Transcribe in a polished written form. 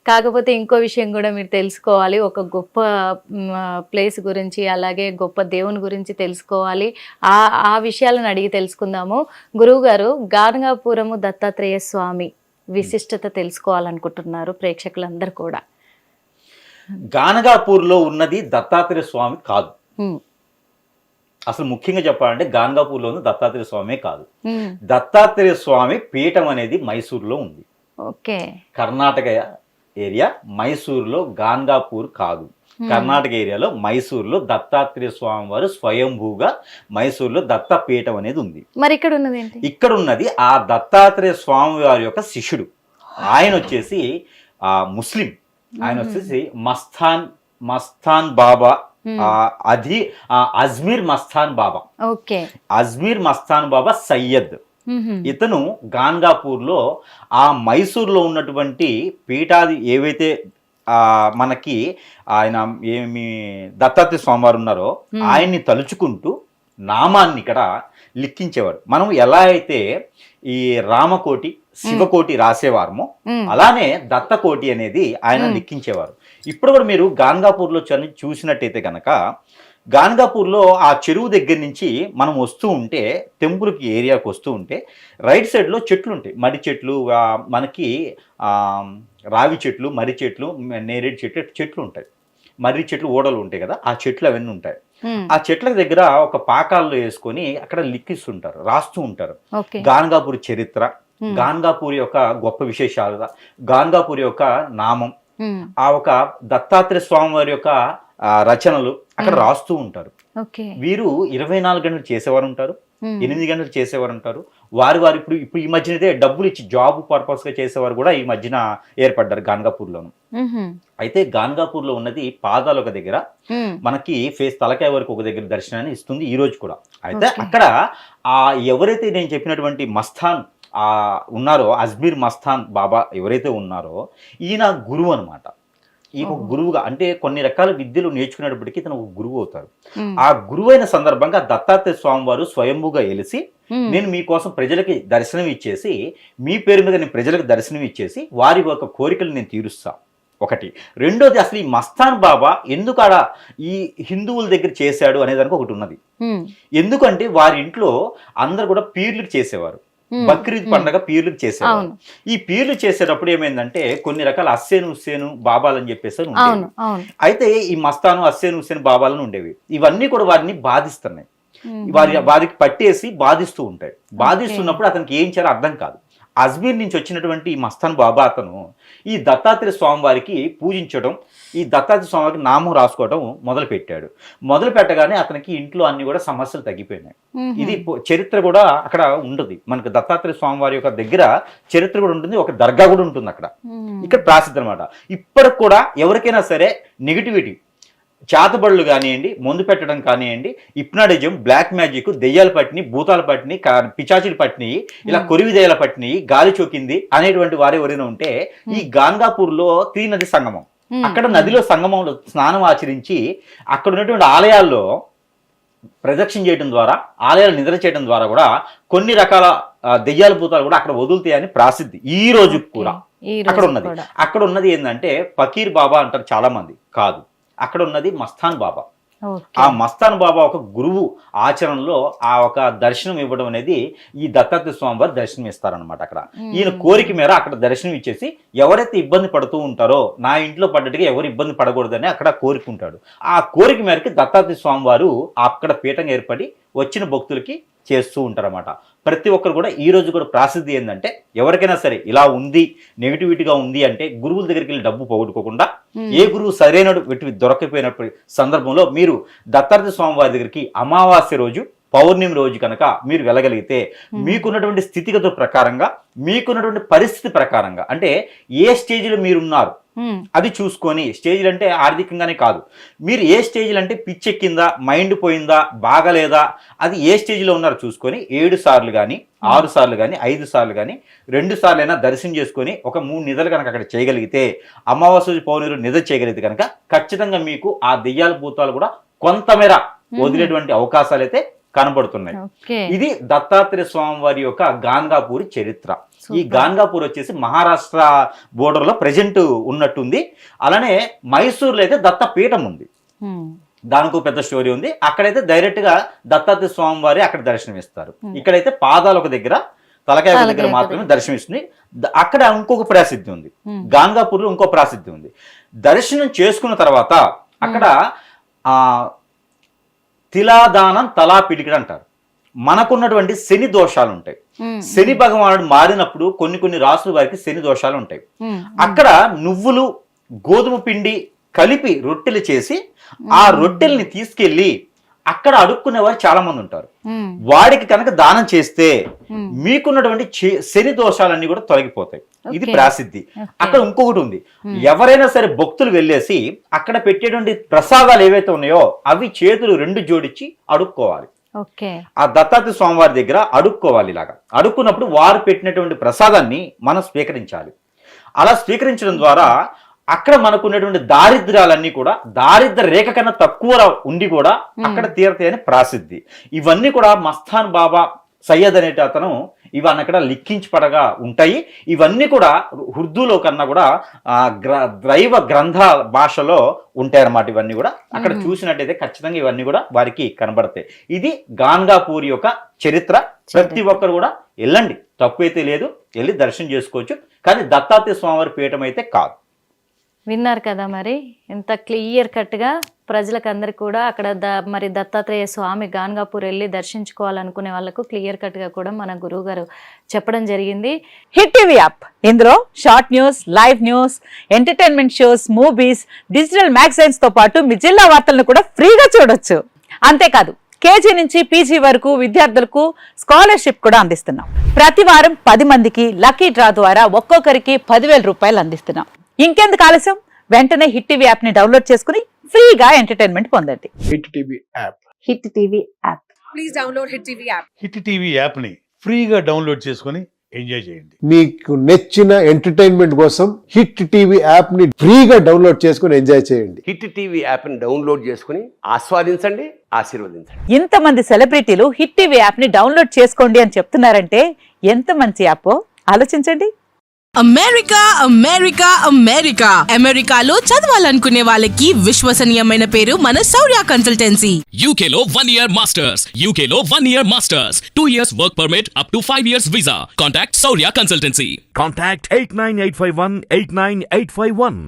కాకపోతే ఇంకో విషయం కూడా మీరు తెలుసుకోవాలి. ఒక గొప్ప ప్లేస్ గురించి, అలాగే గొప్ప దేవుని గురించి తెలుసుకోవాలి. ఆ విషయాలను అడిగి తెలుసుకుందాము. గురువుగారు, గానగాపురము దత్తాత్రేయ స్వామి విశిష్టత తెలుసుకోవాలనుకుంటున్నారు ప్రేక్షకులందరూ కూడా. గానగాపూర్లో ఉన్నది దత్తాత్రేయ స్వామి కాదు. ఉమ్, అసలు ముఖ్యంగా చెప్పాలంటే గానగాపూర్లో ఉన్న దత్తాత్రేయ స్వామే కాదు. ఉమ్, దత్తాత్రేయ స్వామి పీఠం అనేది మైసూర్లో ఉంది. ఓకే. కర్ణాటక ఏరియా మైసూర్లో, గాన్గాపూర్ కాదు. కర్ణాటక ఏరియాలో మైసూర్లో దత్తాత్రేయ స్వామి వారు స్వయంభూగా మైసూర్లో దత్తపీఠం అనేది ఉంది. మరి ఇక్కడ ఉన్నది ఏంటి? ఇక్కడ ఉన్నది ఆ దత్తాత్రేయ స్వామి వారి యొక్క శిష్యుడు. ఆయన వచ్చేసి ముస్లిం. ఆయన వచ్చేసి మస్తాన్ బాబా, అది అజ్మీర్ మస్తాన్ బాబా. ఓకే. అజ్మీర్ మస్తాన్ బాబా సయ్యద్. ఇతను గాన్గాపూర్లో ఆ మైసూర్లో ఉన్నటువంటి పీఠాది ఏవైతే మనకి ఆయన ఏమి దత్తాత్రేయ స్వామివారు ఉన్నారో ఆయన్ని తలుచుకుంటూ నామాన్ని ఇక్కడ లిఖించేవారు. మనం ఎలా అయితే ఈ రామకోటి, శివకోటి రాసేవారమో అలానే దత్తకోటి అనేది ఆయన లిఖించేవారు. ఇప్పుడు కూడా మీరు గాన్గాపూర్లో చూసినట్టయితే కనుక గాన్గాపూర్లో ఆ చెరువు దగ్గర నుంచి మనం వస్తూ ఉంటే, టెంపుల్కి ఏరియాకి వస్తూ ఉంటే రైట్ సైడ్లో చెట్లు ఉంటాయి. మర్రి చెట్లు, మనకి రావి చెట్లు, మర్రి చెట్లు, నేరేడు చెట్లు ఉంటాయి. మర్రి చెట్లు, ఓడలు ఉంటాయి కదా, ఆ చెట్లు అవన్నీ ఉంటాయి. ఆ చెట్ల దగ్గర ఒక పాకాల్లో వేసుకొని అక్కడ లిఖిస్తుంటారు, రాస్తూ ఉంటారు. గాన్గాపూర్ చరిత్ర, గాన్గాపూర్ యొక్క గొప్ప విశేషాలు, గాన్గాపూర్ యొక్క నామం, ఆ ఒక దత్తాత్రేయ స్వామి వారి యొక్క రచనలు అక్కడ రాస్తూ ఉంటారు. వీరు 24 గంటలు చేసేవారు ఉంటారు, 8 గంటలు చేసేవారు ఉంటారు. వారు ఇప్పుడు ఈ మధ్యన అయితే డబ్బులు ఇచ్చి జాబ్ పర్పస్ గా చేసేవారు కూడా ఈ మధ్యన ఏర్పడ్డారు గాన్గాపూర్లోను. అయితే గాన్గాపూర్లో ఉన్నది పాదాలు ఒక దగ్గర, మనకి ఫేస్ తలకాయ వరకు ఒక దగ్గర దర్శనాన్ని ఇస్తుంది ఈ రోజు కూడా. అయితే అక్కడ ఎవరైతే నేను చెప్పినటువంటి మస్తాన్ ఉన్నారో, అజ్మీర్ మస్తాన్ బాబా ఎవరైతే ఉన్నారో, ఈయన గురువు అనమాట. ఈ ఒక గురువుగా, అంటే కొన్ని రకాల విద్యలు నేర్చుకునేటప్పటికీ తను ఒక గురువు అవుతారు. ఆ గురువు అయిన సందర్భంగా దత్తాత్రేయ స్వామి వారు స్వయంభుగా వెలిసి, నేను మీకోసం ప్రజలకి దర్శనం ఇచ్చేసి, మీ పేరు మీద నేను ప్రజలకు దర్శనం ఇచ్చేసి వారి యొక్క కోరికలు నేను తీరుస్తా. ఒకటి. రెండోది, అసలు ఈ మస్తాన్ బాబా ఎందుకు ఆడ ఈ హిందువుల దగ్గర చేశాడు అనేదానికి ఒకటి ఉన్నది. ఎందుకంటే వారి ఇంట్లో అందరు కూడా పీర్లు చేసేవారు. బక్రీద్ పండగ పీర్లకు చేసేవారు. ఈ పీర్లు చేసేటప్పుడు ఏమైందంటే కొన్ని రకాల హుస్సేను బాబాలు అని చెప్పేసి ఉండేవి. అయితే ఈ మస్తాను హుస్సేను బాబాలను ఉండేవి. ఇవన్నీ కూడా వారిని బాధిస్తున్నాయి. వారికి పట్టేసి బాధిస్తూ ఉంటాయి. బాధిస్తున్నప్పుడు అతనికి ఏం చేయాలో అర్థం కాదు. అజ్మీర్ నుంచి వచ్చినటువంటి ఈ మస్తాన్ బాబా అతను ఈ దత్తాత్రేయ స్వామి వారికి పూజించడం, ఈ దత్తాత్రేయ స్వామి వారికి నామం రాసుకోవడం మొదలు పెట్టాడు. మొదలు పెట్టగానే అతనికి ఇంట్లో అన్ని కూడా సమస్యలు తగ్గిపోయినాయి. ఇది చరిత్ర కూడా అక్కడ ఉండదు. మనకు దత్తాత్రేయ స్వామి వారి యొక్క దగ్గర చరిత్ర కూడా ఉంటుంది, ఒక దర్గా కూడా ఉంటుంది అక్కడ. ఇక్కడ ప్రాసిద్ధి అనమాట. ఇప్పటికి కూడా ఎవరికైనా సరే నెగిటివిటీ, చేతబడులు కానివ్వండి, మందు పెట్టడం కానివ్వండి, హిప్నాటిజం, బ్లాక్ మ్యాజిక్, దెయ్యాలు పట్టిని, భూతాలు పట్టిని, పిచాచీలు పట్టిని, ఇలా కొరివి దెయ్యాల పట్టిని, గాలి చోకింది అనేటువంటి వారు ఎవరైనా ఉంటే ఈ గాన్గాపూర్లో త్రీ నది సంగమం, అక్కడ నదిలో సంగమంలో స్నానం ఆచరించి అక్కడ ఉన్నటువంటి ఆలయాల్లో ప్రదక్షిణ చేయడం ద్వారా, ఆలయాలు నిద్ర చేయడం ద్వారా కూడా కొన్ని రకాల దెయ్యాల భూతాలు కూడా అక్కడ వదులుతాయని ప్రాసిద్ధి ఈ రోజు కూడా అక్కడ ఉన్నది. అక్కడ ఉన్నది ఏంటంటే ఫకీర్ బాబా అంటారు చాలా మంది, కాదు, అక్కడ ఉన్నది మస్తాన్ బాబా. ఆ మస్తాన్ బాబా ఒక గురువు ఆచరణలో ఆ ఒక దర్శనం ఇవ్వడం అనేది ఈ దత్తాత్రేయ స్వామి వారు దర్శనం ఇస్తారనమాట. అక్కడ ఈయన కోరిక మేర అక్కడ దర్శనం ఇచ్చేసి ఎవరైతే ఇబ్బంది పడుతూ ఉంటారో, నా ఇంట్లో పడ్డట్టుగా ఎవరు ఇబ్బంది పడకూడదని అక్కడ కోరుకుంటాడు. ఆ కోరిక మేరకు దత్తాత్రేయ స్వామి వారు అక్కడ పీఠం ఏర్పడి వచ్చిన భక్తులకి చేస్తూ ఉంటారన్నమాట. ప్రతి ఒక్కరు కూడా ఈ రోజు కూడా ప్రాసిద్ధి ఏంటంటే, ఎవరికైనా సరే ఇలా ఉంది, నెగిటివిటీగా ఉంది అంటే గురువుల దగ్గరికి వెళ్ళి డబ్బు పోగొట్టుకోకుండా, ఏ గురువు సరైన దొరకపోయినప్పుడు సందర్భంలో మీరు దత్తాత్రేయ స్వామి వారి దగ్గరికి అమావాస్య రోజు, పౌర్ణమి రోజు కనుక మీరు వెళ్ళగలిగితే మీకున్నటువంటి స్థితిగతుల ప్రకారంగా, మీకున్నటువంటి పరిస్థితి ప్రకారంగా, అంటే ఏ స్టేజ్లో మీరున్నారు అది చూసుకొని, స్టేజ్లు అంటే ఆర్థికంగానే కాదు, మీరు ఏ స్టేజ్లు అంటే పిచ్చెక్కిందా, మైండ్ పోయిందా, బాగలేదా, అది ఏ స్టేజ్లో ఉన్నారో చూసుకొని 7 సార్లు కానీ 6 సార్లు కానీ 5 సార్లు కానీ 2 సార్లు అయినా దర్శనం చేసుకొని ఒక 3 నిద్రలు కనుక అక్కడ చేయగలిగితే, అమావాస్య పౌర్ణమి నిద్ర చేయగలిగితే కనుక ఖచ్చితంగా మీకు ఆ దెయ్యాల భూతాలు కూడా కొంతమేర వదిలేటువంటి అవకాశాలు అయితే కనబడుతున్నాయి. ఓకే. ఇది దత్తాత్రేయ స్వామి వారి యొక్క గాన్గాపూర్ చరిత్ర. ఈ గాన్గాపూర్ వచ్చేసి మహారాష్ట్ర బోర్డర్ లో ప్రెజెంట్ ఉన్నట్టుంది. అలానే మైసూర్లో అయితే దత్తపీఠం ఉంది, దానికి పెద్ద స్టోరీ ఉంది. అక్కడైతే డైరెక్ట్ గా దత్తాత్రేయ స్వామి వారి అక్కడ దర్శనం ఇస్తారు. ఇక్కడైతే పాదాలు ఒక దగ్గర, తలకాయ ఒక దగ్గర మాత్రమే దర్శనం ఇస్తుంది. అక్కడ ఇంకొక ప్రసిద్ధి ఉంది, గాన్గాపూర్ లో ఇంకో ప్రసిద్ధి ఉంది. దర్శనం చేసుకున్న తర్వాత అక్కడ తిలాదానం తలా పిడికిడి అంటారు. మనకున్నటువంటి శని దోషాలు ఉంటాయి. శని భగవానుడు మారినప్పుడు కొన్ని రాసుల వారికి శని దోషాలు ఉంటాయి. అక్కడ నువ్వులు గోధుమ పిండి కలిపి రొట్టెలు చేసి ఆ రొట్టెల్ని తీసుకెళ్లి అక్కడ అడుక్కునేవారు చాలా మంది ఉంటారు. వాడికి కనుక దానం చేస్తే మీకున్నటువంటి శని దోషాలన్నీ కూడా తొలగిపోతాయి. ఇది ప్రసిద్ధి. అక్కడ ఇంకొకటి ఉంది, ఎవరైనా సరే భక్తులు వెళ్ళేసి అక్కడ పెట్టేటువంటి ప్రసాదాలు ఏవైతే ఉన్నాయో అవి చేతులు 2 జోడించి అడుక్కోవాలి. ఆ దత్తాత్రేయ స్వామి వారి దగ్గర అడుక్కోవాలి. ఇలాగా అడుక్కున్నప్పుడు వారు పెట్టినటువంటి ప్రసాదాన్ని మనం స్వీకరించాలి. అలా స్వీకరించడం ద్వారా అక్కడ మనకున్నటువంటి దారిద్ర్యాలన్నీ కూడా దారిద్ర రేఖ కన్నా తక్కువ ఉండి కూడా అక్కడ తీరతాయని ప్రసిద్ధి. ఇవన్నీ కూడా మస్తాన్ బాబా సయ్యద్ అనేట అతను ఇవన్నీ అక్కడ లిఖించి పడగా ఉంటాయి. ఇవన్నీ కూడా ఉర్దూలో కన్నా కూడా దైవ గ్రంథ భాషలో ఉంటాయన్నమాట. ఇవన్నీ కూడా అక్కడ చూసినట్టయితే ఖచ్చితంగా ఇవన్నీ కూడా వారికి కనబడతాయి. ఇది గాన్గాపూర్ యొక్క చరిత్ర. ప్రతి ఒక్కరు కూడా వెళ్ళండి, తప్పు అయితే లేదు, వెళ్ళి దర్శనం చేసుకోవచ్చు. కానీ దత్తాత్రేయ స్వామివారి పీఠం అయితే కాదు. విన్నారు కదా, మరి ఎంత క్లియర్ కట్గా ప్రజలకు అందరికి కూడా అక్కడ మరి దత్తాత్రేయ స్వామి గాన్గాపూర్ వెళ్ళి దర్శించుకోవాలనుకునే వాళ్ళకు క్లియర్ కట్గా కూడా మన గురువు గారు చెప్పడం జరిగింది. హిట్ టీవీ యాప్, ఇందులో short news, live news, entertainment shows, movies, digital magazines తో పాటు మీ జిల్లా వార్తలను కూడా ఫ్రీగా చూడొచ్చు. అంతేకాదు కేజీ నుంచి పీజీ వరకు విద్యార్థులకు స్కాలర్షిప్ కూడా అందిస్తున్నాం. ప్రతి వారం 10 మందికి లక్కీ డ్రా ద్వారా ఒక్కొక్కరికి 10,000 రూపాయలు అందిస్తున్నాం. ఇంకెందుకు ఆలస్యం, వెంటనే హిట్ టీవీ యాప్ ని డౌన్లోడ్ చేసుకుని ఫ్రీగా ఎంటర్టైన్మెంట్ పొందండి. Hit TV app. Hit TV app. Please download hit TV app. Hit TV app ని ఫ్రీగా డౌన్లోడ్ చేసుకుని ఎంజాయ్ చేయండి. మీకు నచ్చిన ఎంటర్టైన్మెంట్ కోసం హిట్ టీవీ యాప్ ని ఫ్రీగా డౌన్లోడ్ చేసుకుని ఎంజాయ్ చేయండి. హిట్ టీవీ యాప్ ని డౌన్లోడ్ చేసుకుని ఆస్వాదించండి, ఆశీర్వదించండి. ఇంతమంది సెలబ్రిటీలు హిట్ టీవీ యాప్ ని డౌన్లోడ్ చేసుకోండి అని చెప్తున్నారంటే ఎంత మంచి యాప్ ఆలోచించండి. అమెరికా అమెరికా అమెరికా అమెరికాలో చదవాలనుకునే వాళ్ళకి విశ్వసనీయమైన పేరు మన శౌర్య కన్సల్టెన్సీ. UK లో 1 year masters, UK లో 1 year masters, 2 years work permit up to 5 years visa. Contact Saurya Consultancy. Contact 89851 89851.